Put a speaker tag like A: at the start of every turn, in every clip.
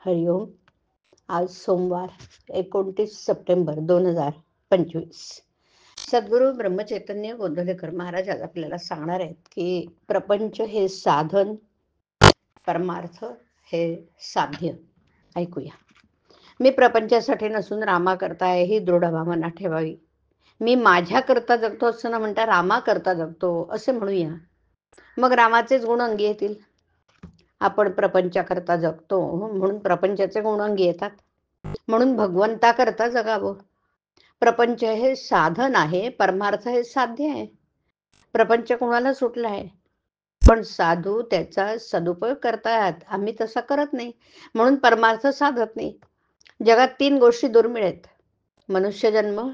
A: हरिओम. आज सोमवार 29 सप्टेंबर 2025. सद्गुरू ब्रह्मचैतन्य गोंधळेकर महाराज आज आपल्याला सांगणार आहेत की प्रपंच हे साधन, परमार्थ हे साध्य. ऐकूया. मी प्रपंचासाठी नसून रामाकरता आहे ही दृढ भावना ठेवावी. मी माझ्याकरता जगतो असं न म्हणता रामाकरता जगतो असे म्हणूया. मग रामाचेच गुण अंगी येतील. आपण प्रपंचाकरता जगतो म्हणून प्रपंचाचे गुण अंगी येतात. म्हणून भगवंताकरता जगावं. प्रपंच हे साधन आहे, परमार्थ हे साध्य आहे. प्रपंच कोणाला सुटला आहे, पण साधू त्याचा सदुपयोग करतात. आम्ही तसा करत नाही, म्हणून परमार्थ साधत नाही. जगात 3 गोष्टी दुर्मिळ आहेत: मनुष्यजन्म,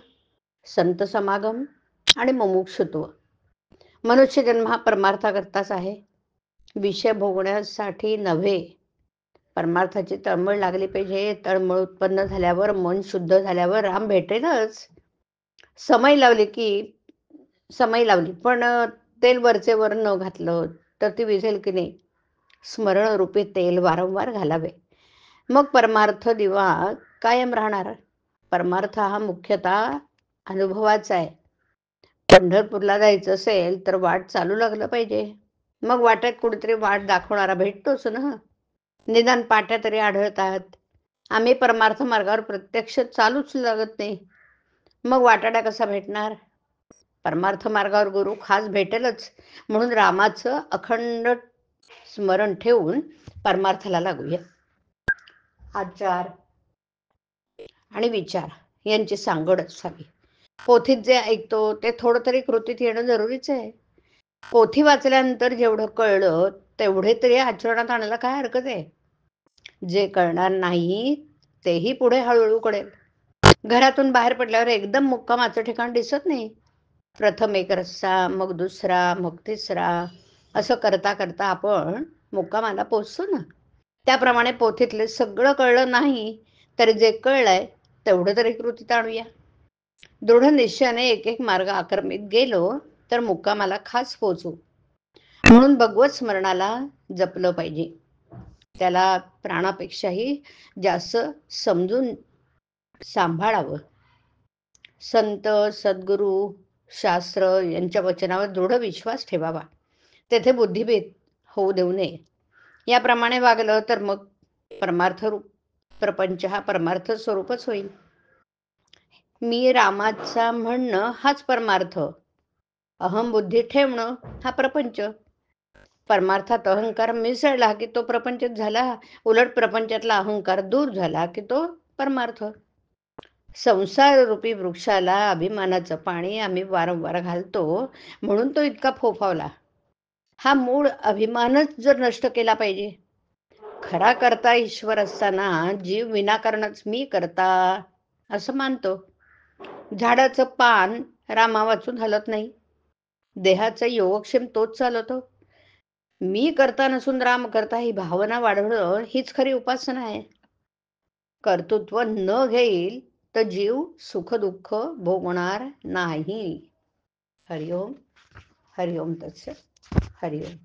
A: संत समागम आणि मुमुक्षुत्व. मनुष्यजन्म हा परमार्थाकरताच आहे, विषय भोगण्यासाठी नव्हे. परमार्थाची तळमळ लागली पाहिजे. तळमळ उत्पन्न झाल्यावर, मन शुद्ध झाल्यावर राम भेटेलच. समय लावली पण तेल वरचे वर न घातलं तर ती विझेल की नाही. स्मरण रूपी तेल वारंवार घालावे, मग परमार्थ दिवा कायम राहणार. परमार्थ हा मुख्यतः अनुभवाचा आहे. पंढरपूरला जायचं असेल तर वाट चालू लागलं पाहिजे. मग वाटेत कुठेतरी वाट दाखवणारा भेटतोच ना. निदान पाट्या तरी आढळतात. आम्ही परमार्थ मार्गावर प्रत्यक्ष चालूच लागत नाही, मग वाटाडा कसा भेटणार. परमार्थ मार्गावर गुरु खास भेटेलच, म्हणून रामाचं अखंड स्मरण ठेवून परमार्थाला लागूया. आचार आणि विचार यांची सांगड असावी. पोथीत जे ऐकतो ते थोडं तरी कृतीत येणं जरुरीच आहे. पोथी वाचल्यानंतर जेवढं कळलं तेवढे तरी आचरणात आणायला काय हरकत आहे. जे कळणार नाही तेही पुढे हळूहळू कळेल. घरातून बाहेर पडल्यावर एकदम मुक्कामाचं ठिकाण दिसत नाही. प्रथम एक रस्सा, मग दुसरा, मग तिसरा, असं करता करता आपण मुक्कामाला पोचतो ना. त्याप्रमाणे पोथीतले सगळं कळलं नाही तरी जे कळलंय तेवढं तरी कृतीत आणूया. दृढ निश्चयाने एक एक मार्ग आक्रमित गेलो तर मुक्कामाला खास पोचू. म्हणून भगवत स्मरणाला जपलं पाहिजे. त्याला प्राणापेक्षाही जास्त समजून सांभाळावं. संत, सद्गुरू, शास्त्र यांच्या वचनावर दृढ विश्वास ठेवावा. तेथे बुद्धिभेद होऊ देऊ नये. याप्रमाणे वागलं तर मग परमार्थ रूप प्रपंच हा परमार्थ स्वरूपच होईल. मी रामाचा म्हणणं हाच परमार्थ. अहम बुद्धी ठेवणं हा प्रपंच. परमार्थात अहंकार मिसळला की तो प्रपंचच झाला. उलट प्रपंचातला अहंकार दूर झाला की तो परमार्थ. संसार रूपी वृक्षाला अभिमानाचं पाणी आम्ही वारंवार घालतो, म्हणून तो इतका फोफावला. हा मूळ अभिमानच जर नष्ट केला पाहिजे. खरा करता ईश्वर असताना जीव विनाकारणच मी करता असं मानतो. झाडाचं पान रामा वाचून हलत नाही. देहाचा योगक्षेम तोच चालवतो. मी करता नसून राम करता ही भावना वाढवणं हीच खरी उपासना आहे. कर्तृत्व न घेईल तर जीव सुख दुःख भोगणार नाही. हरिओम. हरिओम तत्सत. हरिओम.